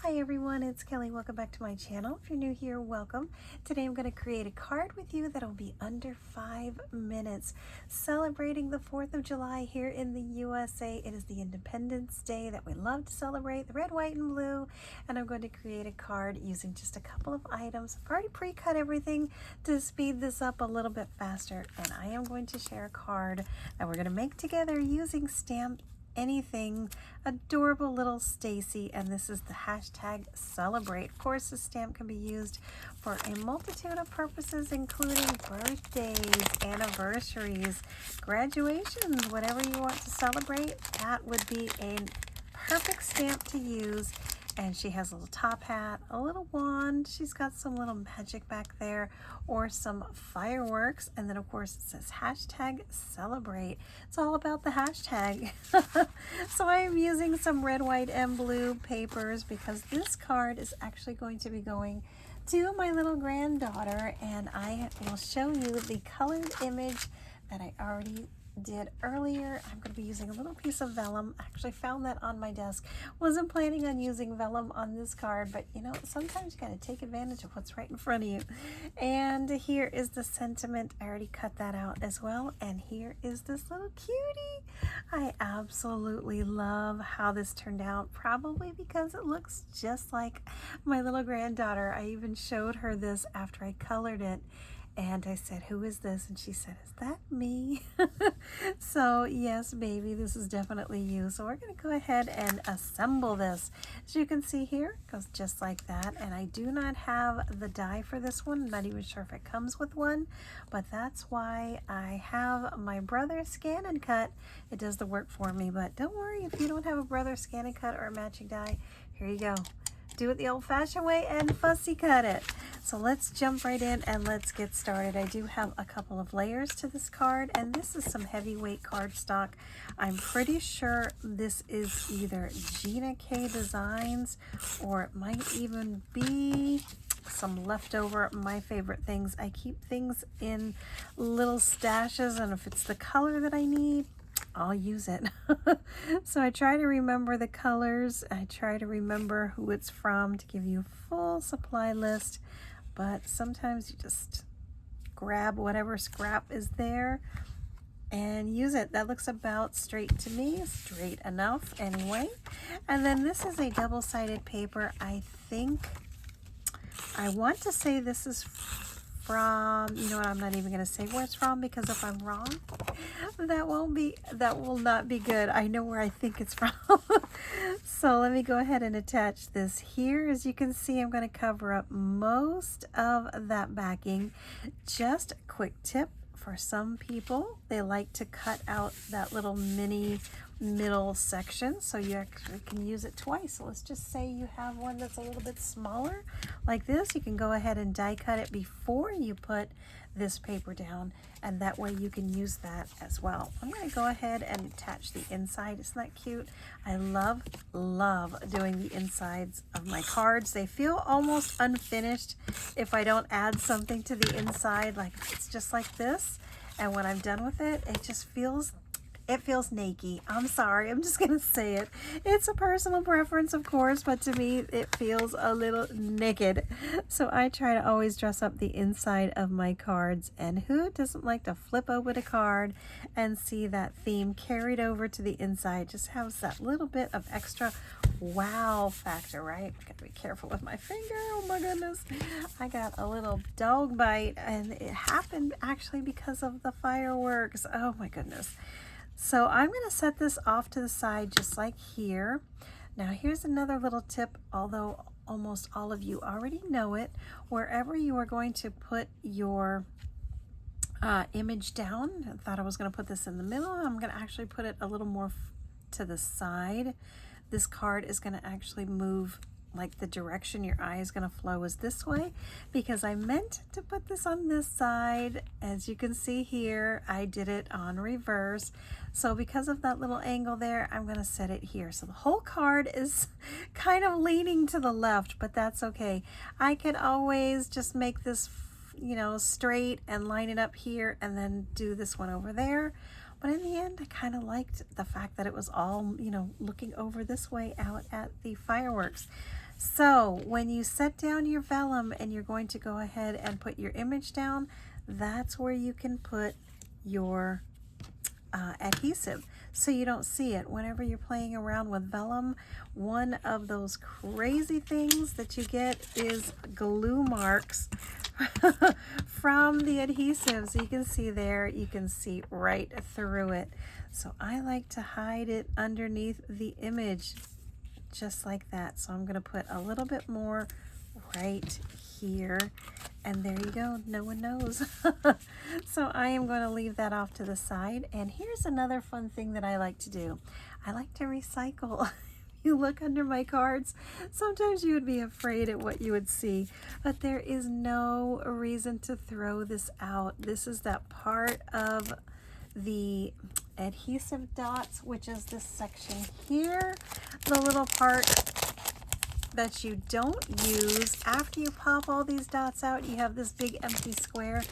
Hi everyone, it's Kelly. Welcome back to my channel. If you're new here, welcome. Today I'm going to create a card with you that'll be under 5 minutes. Celebrating the 4th of July here in the USA. It is the Independence Day that we love to celebrate, the red, white, and blue. And I'm going to create a card using just a couple of items. I've already pre-cut everything to speed this up a little bit faster. And I am going to share a card that we're going to make together using Stamp Anything. Adorable little Stacy, and this is the hashtag celebrate. Of course, this stamp can be used for a multitude of purposes, including birthdays, anniversaries, graduations, whatever you want to celebrate. That would be a perfect stamp to use. And she has a little top hat, a little wand, she's got some little magic back there, or some fireworks, and then of course it says hashtag celebrate. It's all about the hashtag. So I am using some red, white, and blue papers because this card is actually going to be going to my little granddaughter, and I will show you the colored image that I already did earlier. I'm going to be using a little piece of vellum. I actually found that on my desk. Wasn't planning on using vellum on this card, but you know, sometimes you got to take advantage of what's right in front of you. And here is the sentiment. I already cut that out as well. And here is this little cutie. I absolutely love how this turned out, probably because it looks just like my little granddaughter. I even showed her this after I colored it. And I said, "Who is this?" And she said, "Is that me?" So yes, baby, this is definitely you. So we're going to go ahead and assemble this. As you can see here, it goes just like that. And I do not have the die for this one. I'm not even sure if it comes with one, but that's why I have my brother scan and cut. It does the work for me, but don't worry if you don't have a brother scan and cut or a matching die. Here you go. Do it the old-fashioned way and fussy cut it. So let's jump right in and let's get started. I do have a couple of layers to this card, and this is some heavyweight cardstock. I'm pretty sure this is either Gina K Designs, or it might even be some leftover My Favorite Things. I keep things in little stashes, and if it's the color that I need, I'll use it. So I try to remember the colors. I try to remember who it's from to give you a full supply list. But sometimes you just grab whatever scrap is there and use it. That looks about straight to me, straight enough anyway. And then this is a double-sided paper. I want to say this is from, you know what, I'm not even going to say where it's from, because if I'm wrong, that will not be good. I know where I think it's from. So let me go ahead and attach this here. As you can see, I'm going to cover up most of that backing. Just a quick tip for some people, they like to cut out that little mini middle section so you actually can use it twice. So let's just say you have one that's a little bit smaller like this. You can go ahead and die cut it before you put this paper down, and that way you can use that as well. I'm going to go ahead and attach the inside. Isn't that cute? I love doing the insides of my cards. They feel almost unfinished if I don't add something to the inside. Like, it's just like this, and when I'm done with it, it just feels naked. I'm sorry, I'm just gonna say it. It's a personal preference, of course, but to me it feels a little naked. So I try to always dress up the inside of my cards, and who doesn't like to flip open a card and see that theme carried over to the inside? Just has that little bit of extra wow factor, right? I gotta be careful with my finger. Oh my goodness, I got a little dog bite, and it happened actually because of the fireworks. Oh my goodness. So I'm going to set this off to the side just like here. Now here's another little tip, although almost all of you already know it. Wherever you are going to put your image down, I thought I was going to put this in the middle. I'm going to actually put it a little more to the side. This card is going to actually move, like the direction your eye is going to flow is this way, because I meant to put this on this side. As you can see here, I did it on reverse. So because of that little angle there, I'm going to set it here. So the whole card is kind of leaning to the left, but that's okay. I could always just make this, you know, straight and line it up here and then do this one over there. But in the end, I kind of liked the fact that it was all, you know, looking over this way out at the fireworks. So when you set down your vellum and you're going to go ahead and put your image down, that's where you can put your adhesive so you don't see it. Whenever you're playing around with vellum, one of those crazy things that you get is glue marks from the adhesives. You can see there, you can see right through it. So I like to hide it underneath the image just like that. So I'm going to put a little bit more right here, and there you go, no one knows. So I am going to leave that off to the side. And here's another fun thing that I like to do. I like to recycle. You look under my cards, sometimes you would be afraid at what you would see, but there is no reason to throw this out. This is that part of the adhesive dots, which is this section here, the little part that you don't use. After you pop all these dots out, you have this big empty square.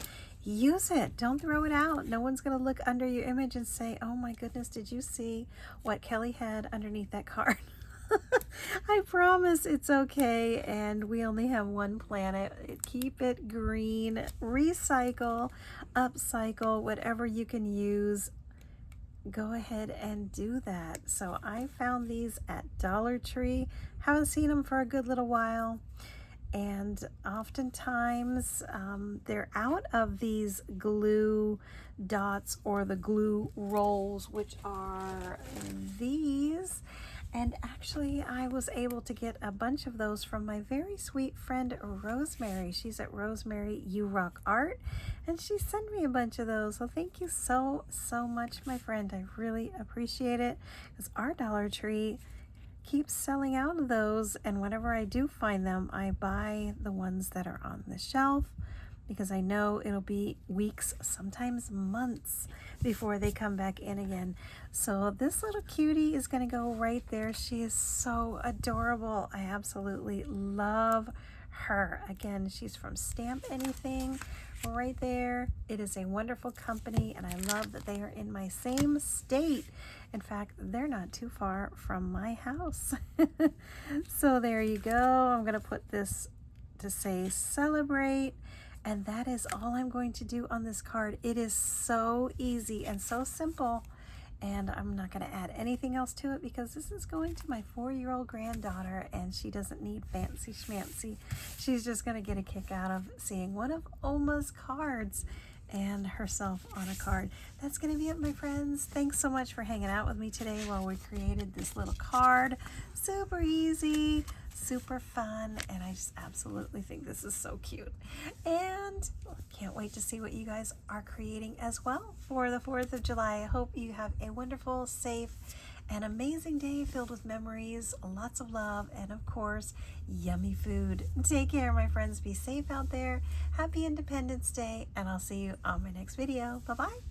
Use it. Don't throw it out. No one's going to look under your image and say, oh my goodness, did you see what Kelly had underneath that card? I promise it's okay, and we only have one planet. Keep it green. Recycle, upcycle, whatever you can use. Go ahead and do that. So I found these at Dollar Tree. Haven't seen them for a good little while. And oftentimes they're out of these glue dots or the glue rolls, which are these. And actually, I was able to get a bunch of those from my very sweet friend, Rosemary. She's at Rosemary You Rock Art, and she sent me a bunch of those. So thank you so much, my friend. I really appreciate it, because our Dollar Tree keeps selling out of those, and whenever I do find them, I buy the ones that are on the shelf, because I know it'll be weeks, sometimes months, before they come back in again. So this little cutie is going to go right there. She is so adorable. I absolutely love her. Again, she's from Stamp Anything right there. It is a wonderful company, and I love that they are in my same state. In fact, they're not too far from my house. So there you go. I'm going to put this to say celebrate. And that is all I'm going to do on this card. It is so easy and so simple. And I'm not going to add anything else to it, because this is going to my 4-year-old granddaughter, and she doesn't need fancy schmancy. She's just going to get a kick out of seeing one of Oma's cards and herself on a card. That's going to be it, my friends. Thanks so much for hanging out with me today while we created this little card. Super easy, super fun, and I just absolutely think this is so cute. And can't wait to see what you guys are creating as well for the 4th of July. I hope you have a wonderful, safe, and amazing day filled with memories, lots of love, and of course, yummy food. Take care, my friends. Be safe out there. Happy Independence Day, and I'll see you on my next video. Bye-bye.